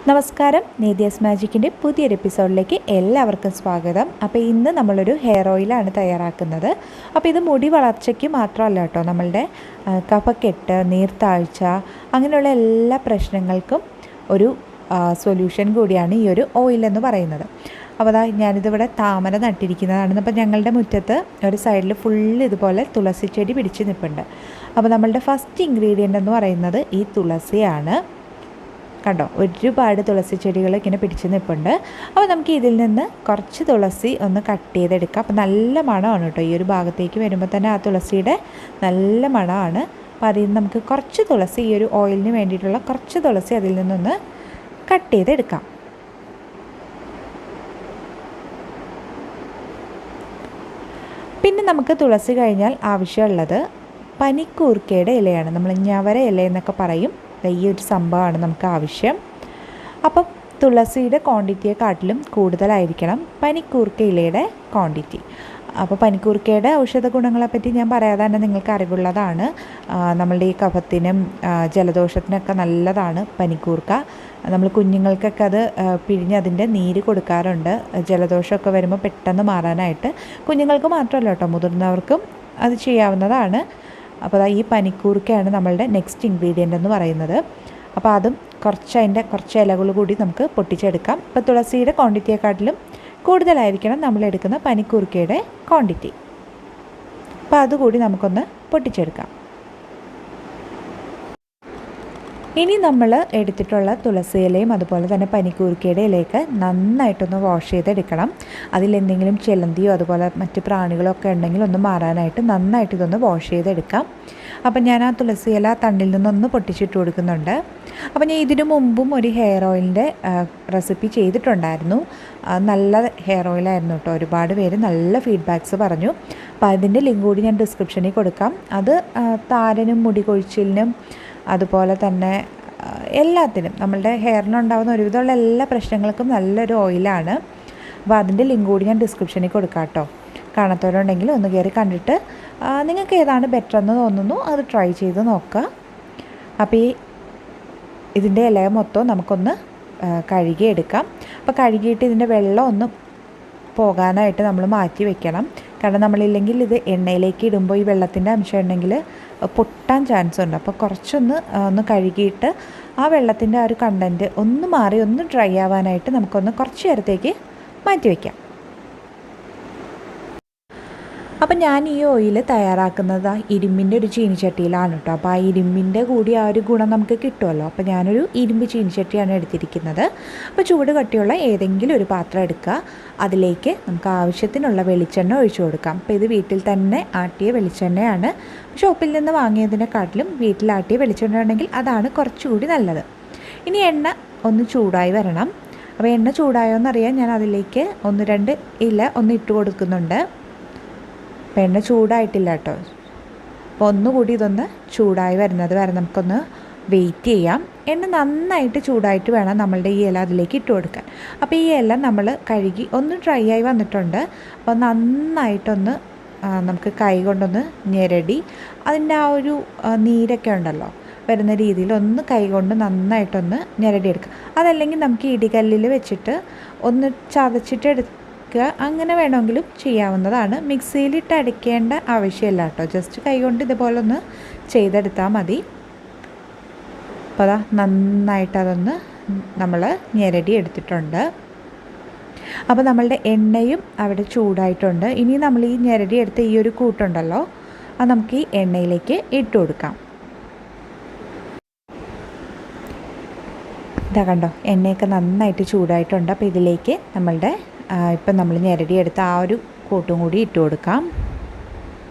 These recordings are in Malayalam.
നമസ്കാരം, നേത്യാസ്മാജിക്കിൻ്റെ പുതിയൊരു എപ്പിസോഡിലേക്ക് എല്ലാവർക്കും സ്വാഗതം. അപ്പോൾ ഇന്ന് നമ്മളൊരു ഹെയർ ഓയിലാണ് തയ്യാറാക്കുന്നത്. അപ്പോൾ ഇത് മുടി വളർച്ചയ്ക്ക് മാത്രമല്ല കേട്ടോ, നമ്മളുടെ കഫക്കെട്ട്, നീർത്താഴ്ച അങ്ങനെയുള്ള എല്ലാ പ്രശ്നങ്ങൾക്കും ഒരു സൊല്യൂഷൻ കൂടിയാണ് ഈ ഒരു ഓയിൽ എന്ന് പറയുന്നത്. അപ്പോൾ ഞാനിതിവിടെ താമര നട്ടിരിക്കുന്നതാണ്. അപ്പോൾ ഞങ്ങളുടെ മുറ്റത്ത് ഒരു സൈഡിൽ ഫുള്ള് ഇതുപോലെ തുളസി ചെടി പിടിച്ച് നിൽപ്പുണ്ട്. അപ്പോൾ നമ്മളുടെ ഫസ്റ്റ് ഇൻഗ്രീഡിയൻ്റ് എന്ന് പറയുന്നത് ഈ തുളസിയാണ്. കണ്ടോ, ഒരുപാട് തുളസി ചെടികൾ ഇങ്ങനെ പിടിച്ച് നിൽപ്പുണ്ട്. അപ്പോൾ നമുക്ക് ഇതിൽ നിന്ന് കുറച്ച് തുളസി ഒന്ന് കട്ട് ചെയ്തെടുക്കാം. അപ്പോൾ നല്ല മണമാണ് കേട്ടോ, ഈ ഒരു ഭാഗത്തേക്ക് വരുമ്പോൾ തന്നെ ആ തുളസിയുടെ നല്ല മണമാണ്. അപ്പോൾ അതിൽ നിന്ന് നമുക്ക് കുറച്ച് തുളസി, ഈ ഒരു ഓയിലിന് വേണ്ടിയിട്ടുള്ള കുറച്ച് തുളസി അതിൽ നിന്നൊന്ന് കട്ട് ചെയ്തെടുക്കാം. പിന്നെ നമുക്ക് തുളസി കഴിഞ്ഞാൽ ആവശ്യമുള്ളത് പനിക്കൂർക്കയുടെ ഇലയാണ്. നമ്മൾ ഞവര ഇല എന്നൊക്കെ പറയും. ഈ ഒരു സംഭവമാണ് നമുക്ക് ആവശ്യം. അപ്പം തുളസിയുടെ ക്വാണ്ടിറ്റിയെക്കാട്ടിലും കൂടുതലായിരിക്കണം പനിക്കൂർക്ക ഇലയുടെ ക്വാണ്ടിറ്റി. അപ്പോൾ പനിക്കൂർക്കയുടെ ഔഷധ ഗുണങ്ങളെപ്പറ്റി ഞാൻ പറയാതെ തന്നെ നിങ്ങൾക്ക് അറിവുള്ളതാണ്. നമ്മളുടെ ഈ കഫത്തിനും ജലദോഷത്തിനൊക്കെ നല്ലതാണ് പനിക്കൂർക്ക. നമ്മൾ കുഞ്ഞുങ്ങൾക്കൊക്കെ അത് പിഴിഞ്ഞ് അതിൻ്റെ നീര് കൊടുക്കാറുണ്ട്, ജലദോഷമൊക്കെ വരുമ്പോൾ പെട്ടെന്ന് മാറാനായിട്ട്. കുഞ്ഞുങ്ങൾക്ക് മാത്രമല്ല കേട്ടോ, മുതിർന്നവർക്കും അത് ചെയ്യാവുന്നതാണ്. അപ്പോൾ ഈ പനിക്കൂർക്കയാണ് നമ്മളുടെ നെക്സ്റ്റ് ഇൻഗ്രീഡിയൻ്റ് എന്ന് പറയുന്നത്. അപ്പോൾ അതും അതിൻ്റെ കുറച്ച് ഇലകൾ കൂടി നമുക്ക് പൊട്ടിച്ചെടുക്കാം. ഇപ്പോൾ തുളസിയുടെ ക്വാണ്ടിറ്റിയെക്കാട്ടിലും കൂടുതലായിരിക്കണം നമ്മളെടുക്കുന്ന പനിക്കൂർക്കയുടെ ക്വാണ്ടിറ്റി. അപ്പോൾ അതുകൂടി നമുക്കൊന്ന് പൊട്ടിച്ചെടുക്കാം. ഇനി നമ്മൾ എടുത്തിട്ടുള്ള തുളസി ഇലയും അതുപോലെ തന്നെ പനിക്കൂർക്കയുടെ ഇലയൊക്കെ നന്നായിട്ടൊന്ന് വാഷ് ചെയ്തെടുക്കണം. അതിലെന്തെങ്കിലും ചിലന്തിയോ അതുപോലെ മറ്റ് പ്രാണികളോ ഒക്കെ ഉണ്ടെങ്കിൽ ഒന്ന് മാറാനായിട്ട് നന്നായിട്ട് ഇതൊന്ന് വാഷ് ചെയ്തെടുക്കാം. അപ്പം ഞാൻ ആ തുളസി ഇല തണ്ടിൽ നിന്നൊന്ന് പൊട്ടിച്ചിട്ട് കൊടുക്കുന്നുണ്ട്. അപ്പം ഞാൻ ഇതിനു മുമ്പും ഒരു ഹെയർ ഓയിലിൻ്റെ റെസിപ്പി ചെയ്തിട്ടുണ്ടായിരുന്നു. നല്ല ഹെയർ ഓയിലായിരുന്നു കേട്ടോ. ഒരുപാട് പേര് നല്ല ഫീഡ്ബാക്ക്സ് പറഞ്ഞു. അപ്പോൾ അതിൻ്റെ ലിങ്ക് കൂടി ഞാൻ ഡിസ്ക്രിപ്ഷനിൽ കൊടുക്കാം. അത് താരനും മുടി കൊഴിച്ചിലിനും അതുപോലെ തന്നെ എല്ലാത്തിനും, നമ്മളുടെ ഹെയറിനുണ്ടാകുന്ന ഒരുവിധമുള്ള എല്ലാ പ്രശ്നങ്ങൾക്കും നല്ലൊരു ഓയിലാണ്. അപ്പോൾ അതിൻ്റെ ലിങ്ക് കൂടി ഞാൻ ഡിസ്ക്രിപ്ഷനിൽ കൊടുക്കാം കേട്ടോ. കാണാത്തവരുണ്ടെങ്കിൽ ഒന്ന് കയറി കണ്ടിട്ട് നിങ്ങൾക്ക് ഏതാണ് ബെറ്റർ എന്ന് തോന്നുന്നു അത് ട്രൈ ചെയ്ത് നോക്കുക. അപ്പോൾ ഇതിൻ്റെ ഇല മൊത്തം നമുക്കൊന്ന് കഴുകിയെടുക്കാം. അപ്പോൾ കഴുകിയിട്ട് ഇതിൻ്റെ വെള്ളം ഒന്ന് പോകാനായിട്ട് നമ്മൾ മാറ്റി വെക്കണം. കാരണം നമ്മളില്ലെങ്കിൽ ഇത് എണ്ണയിലേക്ക് ഇടുമ്പോൾ ഈ വെള്ളത്തിൻ്റെ അംശം ഉണ്ടെങ്കിൽ പൊട്ടാൻ ചാൻസ് ഉണ്ട്. അപ്പോൾ കുറച്ചൊന്ന് കഴുകിയിട്ട് ആ വെള്ളത്തിൻ്റെ ആ ഒരു കണ്ടൻറ്റ് ഒന്ന് മാറി ഒന്ന് ഡ്രൈ ആവാനായിട്ട് നമുക്കൊന്ന് കുറച്ച് നേരത്തേക്ക് മാറ്റി വയ്ക്കാം. അപ്പം ഞാൻ ഈ ഓയിൽ തയ്യാറാക്കുന്നത് ഇരുമ്പിൻ്റെ ഒരു ചീനിച്ചട്ടിയിലാണ് കേട്ടോ. അപ്പോൾ ആ ഇരുമ്പിൻ്റെ കൂടി ആ ഒരു ഗുണം നമുക്ക് കിട്ടുമല്ലോ. അപ്പോൾ ഞാനൊരു ഇരുമ്പ് ചീനിച്ചട്ടിയാണ് എടുത്തിരിക്കുന്നത്. അപ്പോൾ ചൂട് കട്ടിയുള്ള ഏതെങ്കിലും ഒരു പാത്രം എടുക്കുക. അതിലേക്ക് നമുക്ക് ആവശ്യത്തിനുള്ള വെളിച്ചെണ്ണ ഒഴിച്ചു കൊടുക്കാം. അപ്പോൾ ഇത് വീട്ടിൽ തന്നെ ആട്ടിയ വെളിച്ചെണ്ണയാണ്. ഷോപ്പിൽ നിന്ന് വാങ്ങിയതിനെക്കാട്ടിലും വീട്ടിലാട്ടിയ വെളിച്ചെണ്ണ ഉണ്ടെങ്കിൽ അതാണ് കുറച്ചുകൂടി നല്ലത്. ഇനി എണ്ണ ഒന്ന് ചൂടായി വരണം. അപ്പോൾ എണ്ണ ചൂടായോ എന്നറിയാൻ ഞാൻ അതിലേക്ക് 1-2 ഇല ഒന്ന് ഇട്ട് കൊടുക്കുന്നുണ്ട്. അപ്പോൾ എണ്ണ ചൂടായിട്ടില്ല കേട്ടോ. അപ്പോൾ ഒന്നുകൂടി ഇതൊന്ന് ചൂടായി വരുന്നത് വരെ നമുക്കൊന്ന് വെയിറ്റ് ചെയ്യാം. എണ്ണ നന്നായിട്ട് ചൂടായിട്ട് വേണം നമ്മളുടെ ഈ ഇല അതിലേക്ക് ഇട്ട് കൊടുക്കാൻ. അപ്പോൾ ഈ ഇല നമ്മൾ കഴുകി ഒന്ന് ഡ്രൈ ആയി വന്നിട്ടുണ്ട്. അപ്പോൾ നന്നായിട്ടൊന്ന് നമുക്ക് കൈ കൊണ്ടൊന്ന് ഞെരടി അതിൻ്റെ ആ ഒരു നീരൊക്കെ ഉണ്ടല്ലോ വരുന്ന രീതിയിൽ ഒന്ന് കൈ കൊണ്ട് നന്നായിട്ടൊന്ന് ഞെരടിയെടുക്കുക. അതല്ലെങ്കിൽ നമുക്ക് ഇടികല്ലിൽ വെച്ചിട്ട് ഒന്ന് ചതച്ചിട്ട് അങ്ങനെ വേണമെങ്കിലും ചെയ്യാവുന്നതാണ്. മിക്സിയിലിട്ട് അടിക്കേണ്ട ആവശ്യമില്ല കേട്ടോ. ജസ്റ്റ് കൈകൊണ്ട് ഇതുപോലെ ഒന്ന് ചെയ്തെടുത്താൽ മതി. അപ്പോൾ അതാ നന്നായിട്ട് അതൊന്ന് നമ്മൾ ഞെരടി എടുത്തിട്ടുണ്ട്. അപ്പോൾ നമ്മളുടെ എണ്ണയും അവിടെ ചൂടായിട്ടുണ്ട്. ഇനി നമ്മൾ ഈ ഞെരടി എടുത്ത ഈ ഒരു കൂട്ടുണ്ടല്ലോ അത് നമുക്ക് ഈ എണ്ണയിലേക്ക് ഇട്ട് കൊടുക്കാം. ഇതാ കണ്ടോ, എണ്ണയൊക്കെ നന്നായിട്ട് ചൂടായിട്ടുണ്ട്. അപ്പോൾ ഇതിലേക്ക് നമ്മളുടെ ഇപ്പം നമ്മൾ ഞെരടിയെടുത്ത ആ ഒരു കൂട്ടും കൂടി ഇട്ട് കൊടുക്കാം.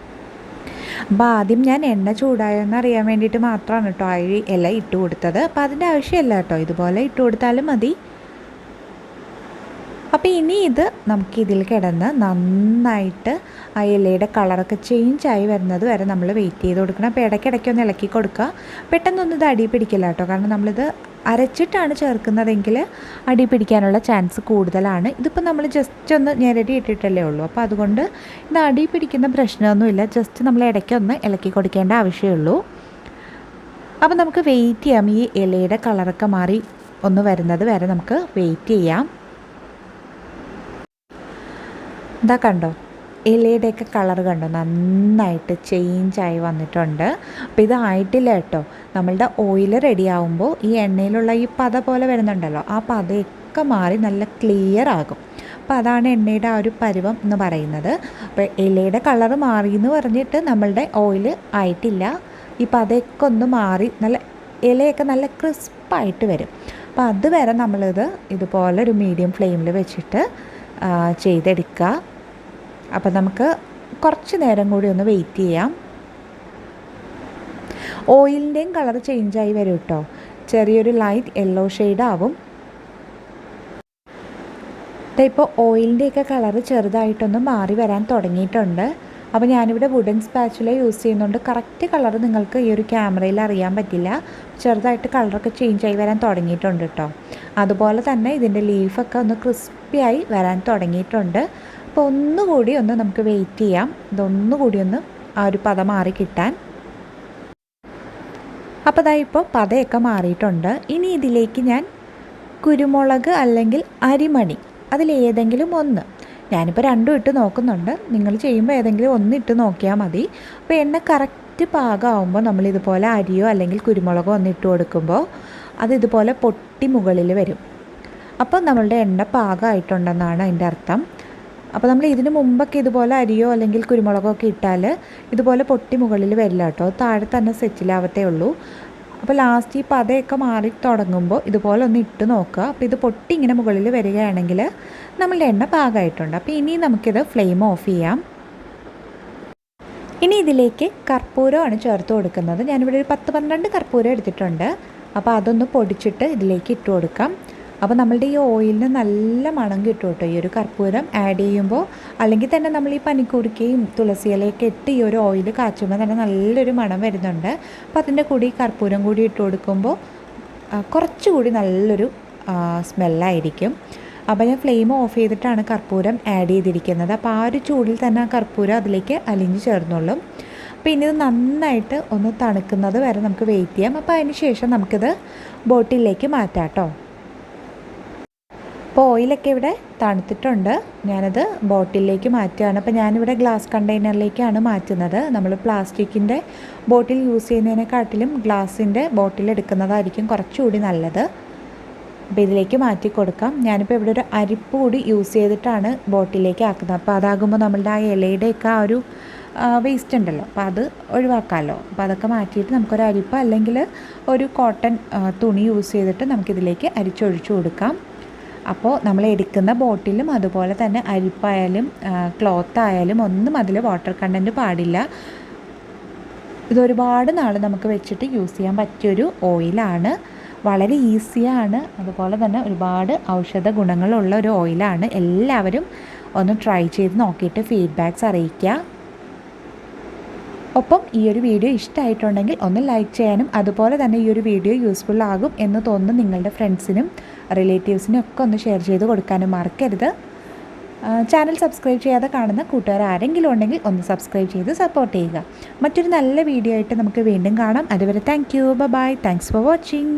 അപ്പോൾ ആദ്യം ഞാൻ എണ്ണ ചൂടായോന്ന് അറിയാൻ വേണ്ടിയിട്ട് മാത്രമാണ് കേട്ടോ ആ ഇല ഇട്ട് കൊടുത്തത്. അപ്പോൾ അതിൻ്റെ ആവശ്യമില്ല കേട്ടോ, ഇതുപോലെ ഇട്ട് കൊടുത്താലും മതി. അപ്പോൾ ഇനി ഇത് നമുക്കിതിൽ കിടന്ന് നന്നായിട്ട് ആ ഇലയുടെ കളറൊക്കെ ചേഞ്ചായി വരുന്നത് വരെ നമ്മൾ വെയിറ്റ് ചെയ്ത് കൊടുക്കണം. അപ്പോൾ ഇടയ്ക്കിടയ്ക്കൊന്ന് ഇളക്കി കൊടുക്കുക. പെട്ടെന്നൊന്നും ഇത് അടി പിടിക്കില്ല കേട്ടോ. കാരണം നമ്മളിത് അരച്ചിട്ടാണ് ചേർക്കുന്നതെങ്കിൽ അടി പിടിക്കാനുള്ള ചാൻസ് കൂടുതലാണ്. ഇതിപ്പോൾ നമ്മൾ ജസ്റ്റ് ഒന്ന് ഞെരടി ഇട്ടിട്ടല്ലേ ഉള്ളൂ. അപ്പോൾ അതുകൊണ്ട് ഇത് അടി പിടിക്കുന്ന പ്രശ്നമൊന്നുമില്ല. ജസ്റ്റ് നമ്മൾ ഇടയ്ക്കൊന്ന് ഇളക്കി കൊടുക്കേണ്ട ആവശ്യമേ ഉള്ളൂ. അപ്പോൾ നമുക്ക് വെയിറ്റ് ചെയ്യാം. ഈ ഇലയുടെ കളറൊക്കെ മാറി ഒന്ന് വരുന്നത് വരെ നമുക്ക് വെയിറ്റ് ചെയ്യാം. ഇതാ കണ്ടോ, ഇലയുടെയൊക്കെ കളർ കണ്ടോ, നന്നായിട്ട് ചേഞ്ചായി വന്നിട്ടുണ്ട്. അപ്പോൾ ഇതായിട്ടില്ല കേട്ടോ. നമ്മളുടെ ഓയിൽ റെഡി ആകുമ്പോൾ ഈ എണ്ണയിലുള്ള ഈ പത പോലെ വരുന്നുണ്ടല്ലോ, ആ പതയൊക്കെ മാറി നല്ല ക്ലിയർ ആകും. അപ്പോൾ അതാണ് എണ്ണയുടെ ആ ഒരു പരുവം എന്ന് പറയുന്നത്. അപ്പോൾ ഇലയുടെ കളർ മാറി എന്ന് പറഞ്ഞിട്ട് നമ്മളുടെ ഓയിൽ ആയിട്ടില്ല. ഈ പതയൊക്കെ ഒന്ന് മാറി നല്ല ഇലയൊക്കെ നല്ല ക്രിസ്പായിട്ട് വരും. അപ്പോൾ അതുവരെ നമ്മളിത് ഇതുപോലെ ഒരു മീഡിയം ഫ്ലെയിമിൽ വെച്ചിട്ട് ചെയ്തെടുക്കുക. അപ്പോൾ നമുക്ക് കുറച്ച് നേരം കൂടി ഒന്ന് വെയിറ്റ് ചെയ്യാം. ഓയിലിൻ്റെയും കളർ ചേഞ്ചായി വരും കേട്ടോ. ചെറിയൊരു ലൈറ്റ് യെല്ലോ ഷെയ്ഡാവും. ഇപ്പോൾ ഓയിലിൻ്റെയൊക്കെ കളർ ചെറുതായിട്ടൊന്ന് മാറി വരാൻ തുടങ്ങിയിട്ടുണ്ട്. അപ്പോൾ ഞാനിവിടെ വുഡൻ സ്പാച്ചുല യൂസ് ചെയ്യുന്നുണ്ട്. കറക്റ്റ് കളർ നിങ്ങൾക്ക് ഈ ഒരു ക്യാമറയിൽ അറിയാൻ പറ്റില്ല. ചെറുതായിട്ട് കളറൊക്കെ ചേഞ്ചായി വരാൻ തുടങ്ങിയിട്ടുണ്ട് കേട്ടോ. അതുപോലെ തന്നെ ഇതിൻ്റെ ലീഫൊക്കെ ഒന്ന് ക്രിസ്പിയായി വരാൻ തുടങ്ങിയിട്ടുണ്ട്. അപ്പോൾ ഒന്നുകൂടി ഒന്ന് നമുക്ക് വെയിറ്റ് ചെയ്യാം, ഇതൊന്നുകൂടി ഒന്ന് ആ ഒരു പത മാറി കിട്ടാൻ. അപ്പോൾ ഇതാ ഇപ്പോൾ പതയൊക്കെ മാറിയിട്ടുണ്ട്. ഇനി ഇതിലേക്ക് ഞാൻ കുരുമുളക് അല്ലെങ്കിൽ അരിമണി അതിലേതെങ്കിലും ഒന്ന്, ഞാനിപ്പോൾ രണ്ടും ഇട്ട് നോക്കുന്നുണ്ട്. നിങ്ങൾ ചെയ്യുമ്പോൾ ഏതെങ്കിലും ഒന്ന് ഇട്ട് നോക്കിയാൽ മതി. അപ്പോൾ എണ്ണ കറക്റ്റ് പാകമാകുമ്പോൾ നമ്മളിതുപോലെ അരിയോ അല്ലെങ്കിൽ കുരുമുളകോ ഒന്ന് ഇട്ട് കൊടുക്കുമ്പോൾ അത് ഇതുപോലെ പൊട്ടി മുകളിൽ വരും. അപ്പോൾ നമ്മളുടെ എണ്ണ പാകമായിട്ടുണ്ടെന്നാണ് അതിൻ്റെ അർത്ഥം. അപ്പോൾ നമ്മൾ ഇതിന് മുമ്പൊക്കെ ഇതുപോലെ അരിയോ അല്ലെങ്കിൽ കുരുമുളകോ ഒക്കെ ഇട്ടാൽ ഇതുപോലെ പൊട്ടി മുകളിൽ വരില്ല കേട്ടോ, താഴെ തന്നെ സെറ്റിലാവത്തേ ഉള്ളൂ. അപ്പോൾ ലാസ്റ്റ് ഈ പതയൊക്കെ മാറി തുടങ്ങുമ്പോൾ ഇതുപോലെ ഒന്ന് ഇട്ട് നോക്കുക. അപ്പോൾ ഇത് പൊട്ടി ഇങ്ങനെ മുകളിൽ വരികയാണെങ്കിൽ നമ്മളുടെ എണ്ണ പാകമായിട്ടുണ്ട്. അപ്പോൾ ഇനി നമുക്കിത് ഫ്ലെയിം ഓഫ് ചെയ്യാം. ഇനി ഇതിലേക്ക് കർപ്പൂരമാണ് ചേർത്ത് കൊടുക്കുന്നത്. ഞാനിവിടെ ഒരു 10-12 കർപ്പൂരം എടുത്തിട്ടുണ്ട്. അപ്പോൾ അതൊന്ന് പൊടിച്ചിട്ട് ഇതിലേക്ക് ഇട്ട് കൊടുക്കാം. അപ്പോൾ നമ്മളുടെ ഈ ഓയിലിന് നല്ല മണം കിട്ടും കേട്ടോ ഈ ഒരു കർപ്പൂരം ആഡ് ചെയ്യുമ്പോൾ. അല്ലെങ്കിൽ തന്നെ നമ്മൾ ഈ പനിക്കൂർക്കയും തുളസിയിലയൊക്കെ ഇട്ട് ഈ ഒരു ഓയിൽ കാച്ചുമ്പോൾ തന്നെ നല്ലൊരു മണം വരുന്നുണ്ട്. അപ്പോൾ അതിൻ്റെ കൂടി ഈ കർപ്പൂരം കൂടി ഇട്ട് കൊടുക്കുമ്പോൾ കുറച്ചുകൂടി നല്ലൊരു സ്മെല്ലായിരിക്കും. അപ്പോൾ ഞാൻ ഫ്ലെയിം ഓഫ് ചെയ്തിട്ടാണ് കർപ്പൂരം ആഡ് ചെയ്തിരിക്കുന്നത്. അപ്പോൾ ആ ഒരു ചൂടിൽ തന്നെ ആ കർപ്പൂരം അതിലേക്ക് അലിഞ്ഞ് ചേർന്നോളും. അപ്പോൾ ഇനി ഇത് നന്നായിട്ട് ഒന്ന് തണുക്കുന്നത് വരെ നമുക്ക് വെയിറ്റ് ചെയ്യാം. അപ്പോൾ അതിന് ശേഷം നമുക്കിത് ബോട്ടിലേക്ക് മാറ്റാം കേട്ടോ. അപ്പോൾ ഓയിലൊക്കെ ഇവിടെ തണുത്തിട്ടുണ്ട്. ഞാനത് ബോട്ടിലേക്ക് മാറ്റുകയാണ്. അപ്പോൾ ഞാനിവിടെ ഗ്ലാസ് കണ്ടെയ്നറിലേക്കാണ് മാറ്റുന്നത്. നമ്മൾ പ്ലാസ്റ്റിക്കിൻ്റെ ബോട്ടിൽ യൂസ് ചെയ്യുന്നതിനെക്കാട്ടിലും ഗ്ലാസിൻ്റെ ബോട്ടിൽ എടുക്കുന്നതായിരിക്കും കുറച്ചുകൂടി നല്ലത്. അപ്പോൾ ഇതിലേക്ക് മാറ്റി കൊടുക്കാം. ഞാനിപ്പോൾ ഇവിടെ ഒരു അരിപ്പ് കൂടി യൂസ് ചെയ്തിട്ടാണ് ബോട്ടിലേക്ക് ആക്കുന്നത്. അപ്പോൾ അതാകുമ്പോൾ നമ്മളുടെ ആ ഇലയുടെയൊക്കെ ആ ഒരു വേസ്റ്റ് ഉണ്ടല്ലോ, അപ്പോൾ അത് ഒഴിവാക്കാമല്ലോ. അപ്പോൾ അതൊക്കെ മാറ്റിയിട്ട് നമുക്കൊരു അരിപ്പ് അല്ലെങ്കിൽ ഒരു കോട്ടൺ തുണി യൂസ് ചെയ്തിട്ട് നമുക്കിതിലേക്ക് അരിച്ചൊഴിച്ചു കൊടുക്കാം. അപ്പോൾ നമ്മൾ എടുക്കുന്ന ബോട്ടിലും അതുപോലെ തന്നെ അരിപ്പായാലും ക്ലോത്ത് ആയാലും ഒന്നും അതിൽ വാട്ടർ കണ്ടൻറ്റ് പാടില്ല. ഇതൊരുപാട് നാൾ നമുക്ക് വെച്ചിട്ട് യൂസ് ചെയ്യാൻ പറ്റിയൊരു ഓയിലാണ്. വളരെ ഈസിയാണ്. അതുപോലെ തന്നെ ഒരുപാട് ഔഷധ ഗുണങ്ങളുള്ള ഒരു ഓയിലാണ്. എല്ലാവരും ഒന്ന് ട്രൈ ചെയ്ത് നോക്കിയിട്ട് ഫീഡ്ബാക്ക്സ് അറിയിക്കുക. ഒപ്പം ഈ ഒരു വീഡിയോ ഇഷ്ടമായിട്ടുണ്ടെങ്കിൽ ഒന്ന് ലൈക്ക് ചെയ്യാനും അതുപോലെ തന്നെ ഈ ഒരു വീഡിയോ യൂസ്ഫുൾ ആകും എന്ന് തോന്നുന്നു നിങ്ങളുടെ ഫ്രണ്ട്സിനും റിലേറ്റീവ്സിനും ഒക്കെ ഒന്ന് ഷെയർ ചെയ്ത് കൊടുക്കാനും മറക്കരുത്. ചാനൽ സബ്സ്ക്രൈബ് ചെയ്യാതെ കാണുന്ന കൂട്ടുകാർ ആരെങ്കിലും ഉണ്ടെങ്കിൽ ഒന്ന് സബ്സ്ക്രൈബ് ചെയ്ത് സപ്പോർട്ട് ചെയ്യുക. മറ്റൊരു നല്ല വീഡിയോ ആയിട്ട് നമുക്ക് വീണ്ടും കാണാം. അതുവരെ thank you, bye, thanks for watching.